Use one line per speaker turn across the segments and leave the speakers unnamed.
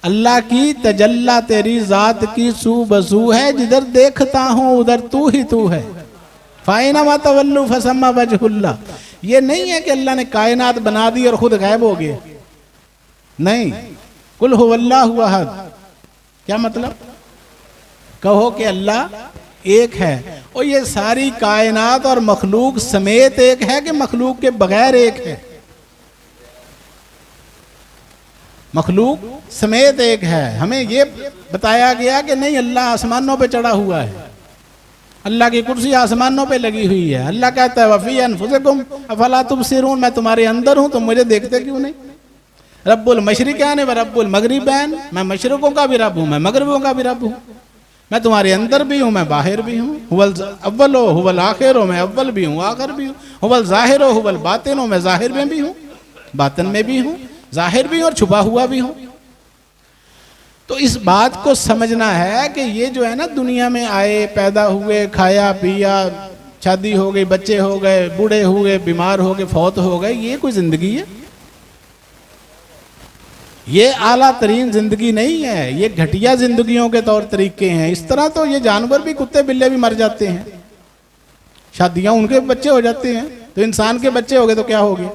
अल्लाह की तजल्ला तेरी जात की सू बसू है, जिधर देखता हूं उधर तू ही तू है। फाइनमा तवल्लु फसम्मा वजहुल्लाह। ये नहीं है कि अल्लाह ने कायनात बना दी और खुद गायब हो गए, नहीं। कुल हुवल्लाहु अहद, क्या मतलब? कहो कि अल्लाह एक है, और ये सारी कायनात और मखलूक समेत एक है कि मखलूक के बगैर एक है? मखलूक समेत एक है। हमें ये बताया गया कि नहीं, अल्लाह आसमानों पे चढ़ा हुआ है, अल्लाह की कुर्सी आसमानों पे लगी हुई है। अल्लाह कहता है वफी अनफुसिकुम अफला तुबसिरून, मैं तुम्हारे अंदर हूं, तुम मुझे देखते क्यों नहीं? रब्बुल मशरिकैन व रब्बुल मगरिबैन, मैं मशरकों का भी रब हूं, मैं मगरबों का भी रब हूं। मैं तुम्हारे अंदर भी हूं, मैं बाहर भी हूं। हुवल अव्वलो हुवल आखिरो, मैं अव्वल भी हूं आखिर भी हूं। हुवल ज़ाहिरो हुवल बातिनो, मैं ज़ाहिर में भी हूं बातिन में भी हूं, ज़ाहिर भी और छुपा हुआ भी हूं। तो इस बात को समझना है कि ये जो है ना, दुनिया में आए, पैदा हुए, खाया पिया, शादी हो गई, बच्चे हो गए, बूढ़े हुए, बीमार हो गए, फौत हो गए, ये कोई जिंदगी है? ये आला तरीन जिंदगी नहीं है, ये घटिया जिंदगियों के तौर तरीके हैं। इस तरह तो ये जानवर भी, कुत्ते बिल्ले भी मर जाते हैं, शादियां उनके बच्चे हो जाते हैं, तो इंसान के बच्चे हो गए तो क्या हो गया?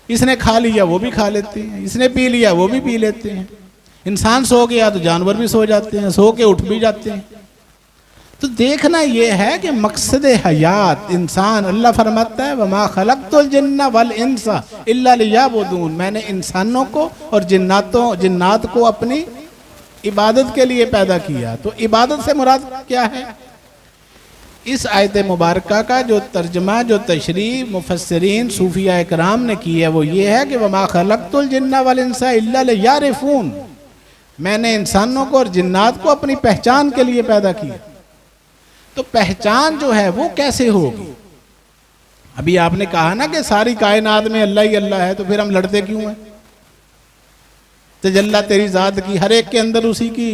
इसने खा लिया वो भी खा लेते हैं, इसने पी लिया वो भी पी लेते हैं। इंसान सो गया तो जानवर भी सो जाते हैं, सो के उठ भी जाते हैं। तो देखना यह है कि मकसद हयात इंसान, अल्लाह फरमाता है वमा खलक़तुल जिन्ना वल इंसा इल्ला लियअबुदून, मैंने इंसानों को और जिन्नात को अपनी इबादत के लिए पैदा किया। तो इबादत से मुराद क्या है? इस आयत मुबारका का जो तर्जमा, जो तशरीह मुफस्सिरीन सूफिया इकराम ने की है वो ये है कि वमा खलक़तुल जिन्ना वल इंसा इल्ला लियअरिफ़ून, मैंने इंसानों को और जिन्नात को अपनी पहचान के लिए पैदा किया। तो पहचान जो है वो कैसे होगी? अभी आपने कहा ना कि सारी कायनात में अल्लाह ही अल्लाह है, तो फिर हम लड़ते क्यों हैं? तजल्ला तेरी जात की, हर एक के अंदर उसी की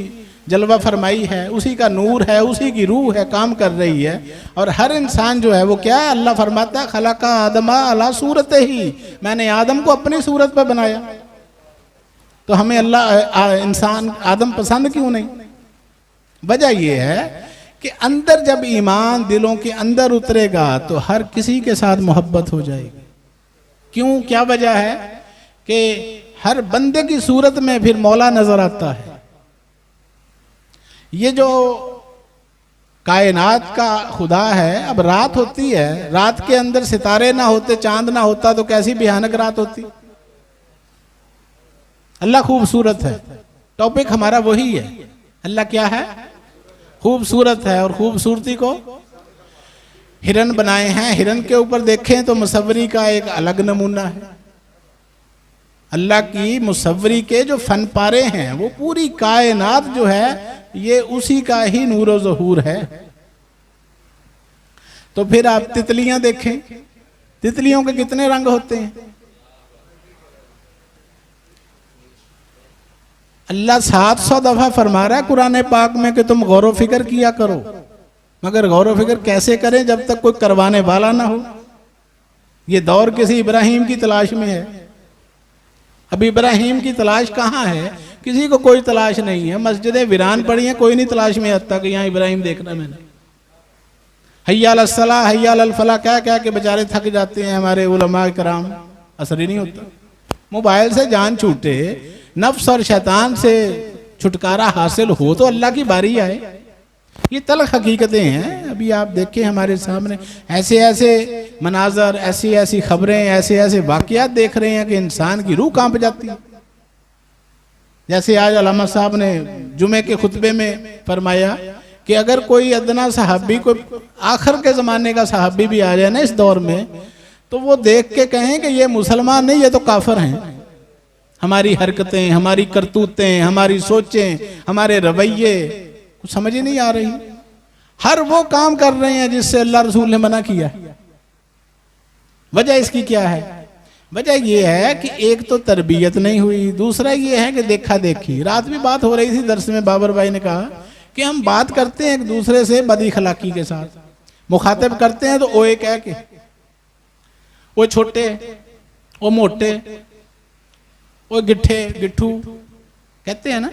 जलवा फरमाई है, उसी का नूर है, उसी की रूह है, काम कर रही है। और हर इंसान जो है वो क्या है? अल्लाह फरमाता है खलका आदमा अला सूरत ही, मैंने आदम को अपनी सूरत पर बनाया। तो हमें अल्लाह इंसान आदम पसंद क्यों नहीं? वजह यह है कि अंदर जब ईमान दिलों के अंदर उतरेगा तो हर किसी के साथ मोहब्बत हो जाएगी। क्यों? क्या वजह है कि हर बंदे की सूरत में फिर मौला नजर आता है। ये जो कायनात का खुदा है, अब रात होती है, रात के अंदर सितारे ना होते, चांद ना होता तो कैसी भयानक रात होती। अल्लाह खूबसूरत है, टॉपिक हमारा वही है। अल्लाह क्या है? खूबसूरत है। और खूबसूरती को हिरन बनाए हैं, हिरन के ऊपर देखें तो मुसव्वरी का एक अलग नमूना है। अल्लाह की मुसव्वरी के जो फन पारे हैं वो पूरी कायनात जो है ये उसी का ही नूर ज़हूर है। तो फिर आप तितलियां देखें, तितलियों के कितने रंग होते हैं? अल्लाह 700 दफा फरमा रहा है कुरान पाक में कि तुम गौर व फिक्र किया करो, मगर गौर व फिक्र कैसे करें जब तक कोई करवाने वाला ना हो। ये दौर किसी इब्राहिम की तलाश में है। अब इब्राहिम की तलाश कहाँ है? किसी को कोई तलाश नहीं है। मस्जिदें वीरान पड़ी हैं, कोई नहीं तलाश में आता कि यहाँ इब्राहिम देखना मैंने। हय्या अलस सलाह हय्या अलल फलाह कह कह के बेचारे थक जाते हैं हमारे उलमा कराम, असर ही नहीं होता। मोबाइल से जान छूटे, नफ्स और शैतान से छुटकारा हासिल हो तो अल्लाह की बारी आए। ये तल्ख हकीकतें हैं। अभी आप देखें हमारे सामने ऐसे ऐसे मनाजर, ऐसी ऐसी खबरें, ऐसे ऐसे वाकयात देख रहे हैं कि इंसान की रूह कांप जाती है। जैसे आज अल्लामा साहब ने जुमे के खुतबे में फरमाया कि अगर कोई अदना सहाबी, कोई आखिर के ज़माने का सहाबी भी आ जाए ना इस दौर में, तो वो देख के कहें कि ये मुसलमान नहीं, ये तो काफिर हैं। हमारी हरकतें, हमारी करतूतें, हमारी सोचें, हमारे रवैये कुछ समझ ही नहीं आ रही। हर वो काम कर रहे हैं जिससे अल्लाह रसूल ने मना किया। वजह इसकी क्या है? वजह यह है कि एक तो तरबियत नहीं हुई, दूसरा ये है कि देखा देखी। रात भी बात हो रही थी दर्स में, बाबर भाई ने कहा कि हम बात करते हैं एक दूसरे से बदअखलाकी के साथ, मुखातिब करते हैं तो ओए कह के, वो छोटे, वो मोटे, वो गिट्ठे गिट्ठू, कहते हैं ना।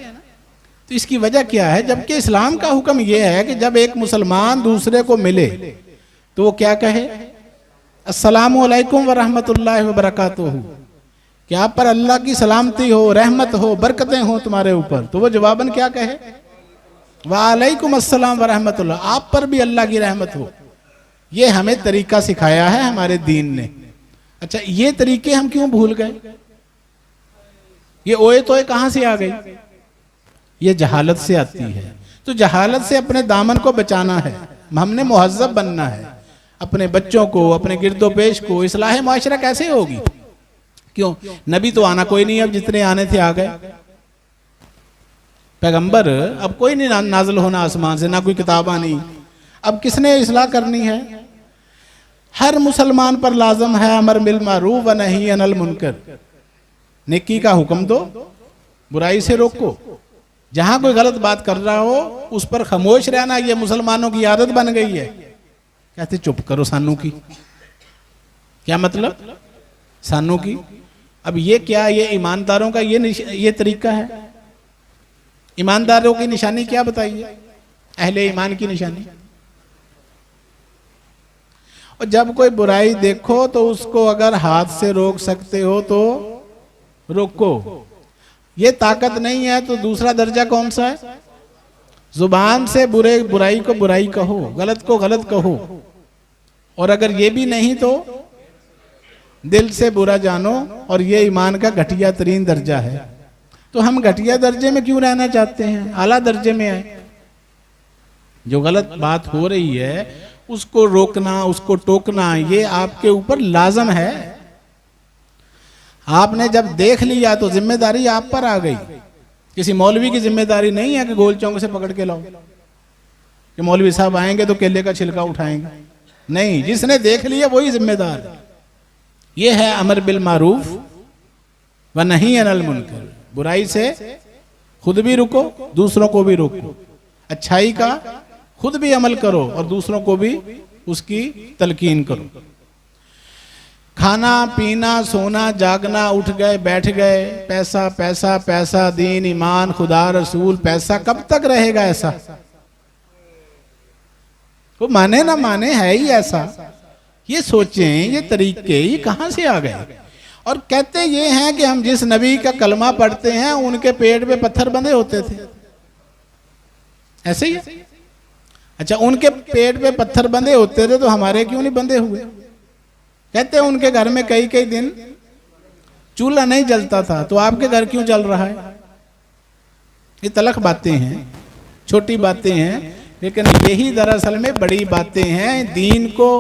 तो इसकी वजह क्या है? जबकि इस्लाम का हुक्म यह है कि जब एक मुसलमान दूसरे को मिले तो वो क्या कहे? अस्सलामु अलैकुम व रहमतुल्लाहि व बरकातुहू, कि आप पर अल्लाह की सलामती हो, रहमत हो, बरकतें हो तुम्हारे ऊपर। तो वो जवाबन क्या कहे? वालेकुम अस्सलाम व रहमतुल्लाह, आप पर भी अल्लाह की रहमत हो। ये हमें तरीका सिखाया है हमारे दीन ने। अच्छा, ये तरीके हम क्यों भूल गए? ये ओए तोए कहां से आ गई? ये जहालत से आती है। तो जहालत से अपने दामन को बचाना है, हमने मुहज्जब बनना है। अपने बच्चों को, अपने गिरदोपेश को इस्लाह मुआशरा कैसे होगी? क्यों? नबी तो आना कोई नहीं, अब जितने आने थे आ गए। पैगंबर अब कोई नहीं नाज़िल होना आसमान से, ना कोई किताब आनी। अब किसने इस्लाह करनी है? हर मुसलमान पर लाजम है अमर बिल मारूफ व नही अनिल मुनकर, नेकी का हुक्म दो, बुराई से रोको। जहां कोई गलत बात कर रहा हो उस पर खामोश रहना, ये मुसलमानों की आदत बन गई है। कहते चुप करो सानू की, क्या मतलब सानू की? अब ये क्या, ये ईमानदारों का ये तरीका है? ईमानदारों की निशानी क्या बताइए? अहले ईमान की निशानी। और जब कोई बुराई देखो तो उसको अगर हाथ से रोक सकते हो तो रोको। ये ताकत नहीं है तो दूसरा दर्जा कौन सा है? जुबान से बुराई को बुराई कहो, गलत को गलत कहो। और अगर ये भी नहीं तो दिल से बुरा जानो, और ये ईमान का घटिया तरीन दर्जा है। तो हम घटिया दर्जे में क्यों रहना चाहते हैं? आला दर्जे में आए। जो गलत बात हो रही है उसको रोकना, उसको टोकना, ये आपके ऊपर लाजम है। आपने जब देख लिया तो जिम्मेदारी आप पर आ गई। किसी मौलवी की जिम्मेदारी नहीं है कि गोल चौंक से पकड़ के लाओ, कि मौलवी साहब आएंगे तो केले का छिलका उठाएंगे। नहीं, जिसने देख लिया वही जिम्मेदार है। ये है अमर बिल मारूफ व नही अनिल मुनकर, बुराई से खुद भी रुको, दूसरों को भी रोको। अच्छाई का खुद भी अमल करो और दूसरों को भी उसकी तलकीन करो। खाना पीना सोना जागना, उठ गए बैठ गए, पैसा पैसा पैसा, दीन ईमान खुदा रसूल, पैसा कब तक रहेगा ऐसा? वो माने ना माने है ही ऐसा। ये सोचें, ये तरीके ये कहां से आ गए? और कहते ये हैं कि हम जिस नबी का कलमा पढ़ते हैं उनके पेट पे पत्थर बंधे होते थे। ऐसे ही है? अच्छा, उनके पेट पे पत्थर बंधे होते थे तो हमारे क्यों नहीं बंधे हुए? कहते हैं उनके घर में कई कई दिन चूल्हा नहीं जलता था, तो आपके घर क्यों जल रहा है? ये तलख बातें हैं, छोटी बातें हैं, लेकिन यही दरअसल में बड़ी बातें हैं। दीन को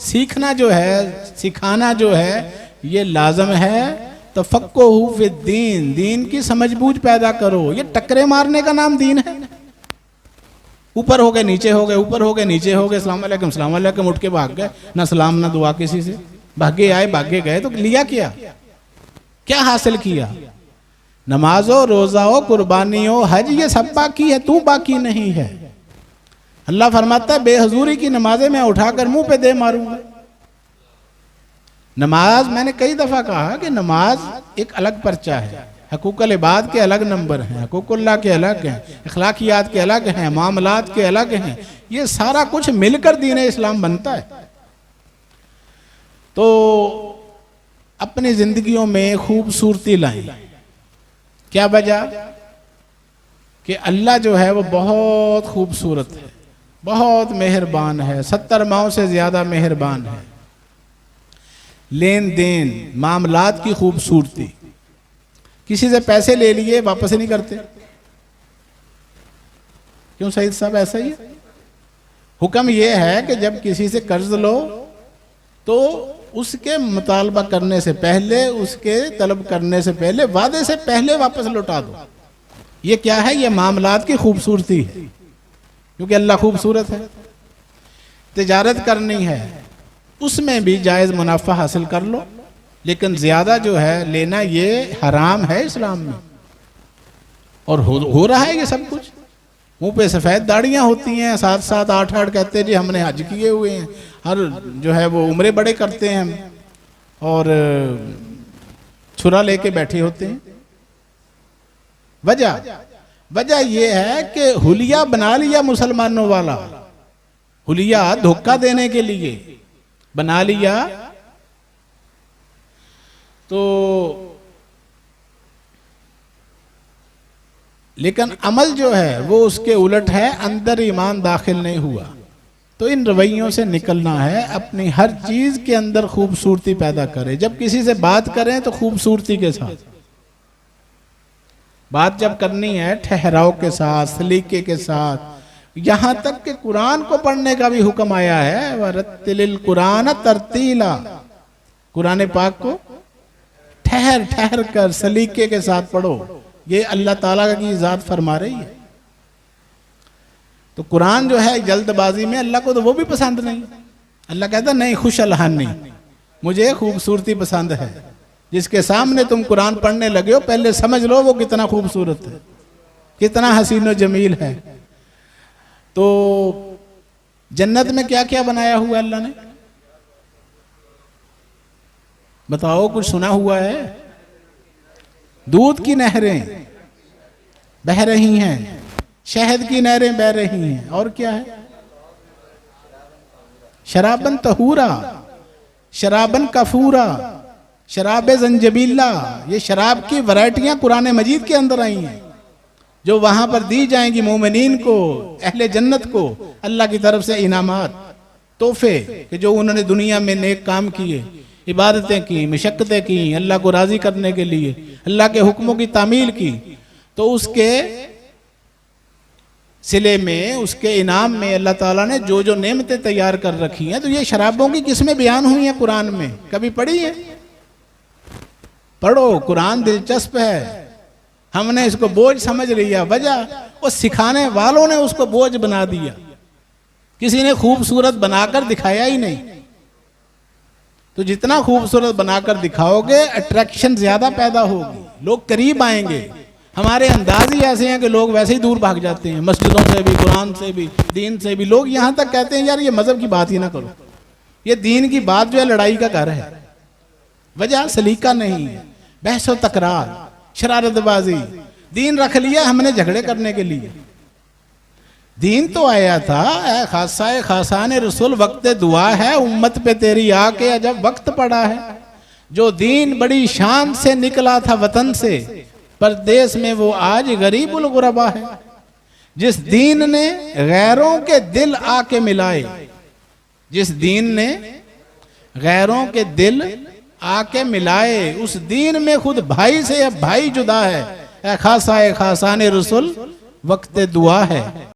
सीखना जो है, सिखाना जो है, ये लाजम है। तफक्कुहु फिद्दीन, दीन की समझबूझ पैदा करो। ये टक्करे मारने का नाम दीन है? ऊपर हो गए नीचे हो गए, ऊपर हो गए नीचे हो गए, सलाम अलैकुम उठ के भाग गए, ना सलाम ना दुआ किसी से, भागे आए भागे गए। तो लिया क्या? क्या हासिल किया? नमाजो रोजा हो, कुर्बानी हो, हज, ये सब बाकी है, तू बाकी नहीं है। अल्लाह फरमाता है बेहजूरी की नमाजें मैं उठाकर मुंह पे दे मारूंगा। नमाज, मैंने कई दफा कहा कि नमाज एक अलग पर्चा है, हकूक़ुल इबाद के अलग नंबर हैं, हकूक़ुल्लाह के अलग हैं, अखलाकियात के अलग हैं, मामलात के अलग हैं। ये सारा कुछ मिलकर दीन इस्लाम बनता है। तो अपनी जिंदगियों में खूबसूरती लाएं। क्या वजह? कि अल्लाह जो है वो बहुत खूबसूरत है, बहुत मेहरबान है, 70 माओं से ज्यादा मेहरबान है। लेन देन, मामलात की खूबसूरती, किसी से पैसे ले लिए वापस नहीं करते। क्यों सईद साहब? ऐसा ही है। हुक्म यह है कि जब किसी से कर्ज लो तो उसके मुतालबा करने से पहले, उसके तलब करने से पहले, वादे से पहले वापस लौटा दो। ये क्या है? ये मामलात की खूबसूरती है, क्योंकि अल्लाह खूबसूरत है। तिजारत करनी है, उसमें भी जायज़ मुनाफा हासिल कर लो, लेकिन ज्यादा जो है लेना ये हराम है इस्लाम में। और हो रहा है ये सब कुछ। मुंह पे सफेद दाढ़ियां होती हैं, 7-7 8-8 कहते हैं जी हमने हज किए हुए हैं, हर जो है वो उम्रे बड़े करते हैं हम, और छुरा लेके बैठे होते हैं। वजह यह है कि हुलिया बना लिया मुसलमानों वाला, हुलिया धोखा देने के लिए बना लिया। तो लेकिन अमल जो है वो उसके उलट है, अंदर ईमान दाखिल नहीं हुआ। तो इन रवैयों से निकलना है, अपनी हर चीज के अंदर खूबसूरती पैदा करें। जब किसी से बात करें तो खूबसूरती के साथ बात जब करनी है, ठहराव के साथ, सलीके के साथ। यहां तक कि कुरान को पढ़ने का भी हुक्म आया है, वरत्तिलिल कुरान तरतीला, कुरान पाक को ठहर ठहर कर सलीके के साथ पढ़ो। ये अल्लाह ताला की ज़ात फरमा रही है। तो कुरान जो है जल्दबाजी में, अल्लाह को तो वो भी पसंद नहीं। अल्लाह कहता नहीं, खुश अलहानी, मुझे खूबसूरती पसंद है। जिसके सामने तुम कुरान पढ़ने लगे हो पहले समझ लो वो कितना खूबसूरत है, कितना हसीन व जमील है। तो जन्नत में क्या क्या बनाया हुआ अल्लाह ने, बताओ, कुछ सुना हुआ है? दूध की नहरें बह रही हैं, शहद की नहरें बह रही हैं, और क्या है? शराबन तहूरा, शराबन कफूरा, शराब जंजबीला। ये शराब की वैरायटियां कुरान मजीद के अंदर आई हैं, जो वहां पर दी जाएंगी मोमिनीन को, अहले जन्नत को, अल्लाह की तरफ से इनामात, तोहफे, कि जो उन्होंने दुनिया में नेक काम किए, इबादतें की, मशक्क़तें की, अल्लाह को राजी करने के लिए, अल्लाह के हुक्मों की तामील की। तो उसके सिले में, उसके इनाम में अल्लाह ताला ने जो जो नेमतें तैयार कर रखी हैं। तो ये शराबों की किस्में बयान हुई हैं कुरान में, कभी पढ़ी है? पढ़ो, कुरान दिलचस्प है। हमने इसको बोझ समझ लिया, वजह वो सिखाने वालों ने उसको बोझ बना दिया। किसी ने खूबसूरत बनाकर दिखाया ही नहीं। तो जितना खूबसूरत बनाकर दिखाओगे अट्रैक्शन ज्यादा पैदा होगी, लोग करीब आएंगे। हमारे अंदाज ही ऐसे हैं कि लोग वैसे ही दूर भाग जाते हैं, मस्जिदों से भी, कुरान से भी, दीन से भी। लोग यहाँ तक कहते हैं यार ये मजहब की बात ही ना करो, ये दीन की बात जो है लड़ाई का घर है। वजह सलीका नहीं है, बहस व तकरार, शरारतबाजी। दीन रख लिया हमने झगड़े करने के लिए। दीन तो आया था ए खासाए खासान रसूल, वक्त दुआ है उम्मत पे तेरी आके अजब वक्त पड़ा है। जो दीन बड़ी शान से निकला था वतन से, परदेश में वो आज गरीबुल गुरबा है। जिस दीन ने गैरों के दिल आके मिलाए, जिस दीन ने गैरों के दिल आके मिलाए, उस दीन में खुद भाई से अब भाई जुदा है। ए खासाए खासान रसूल, वक्त दुआ है।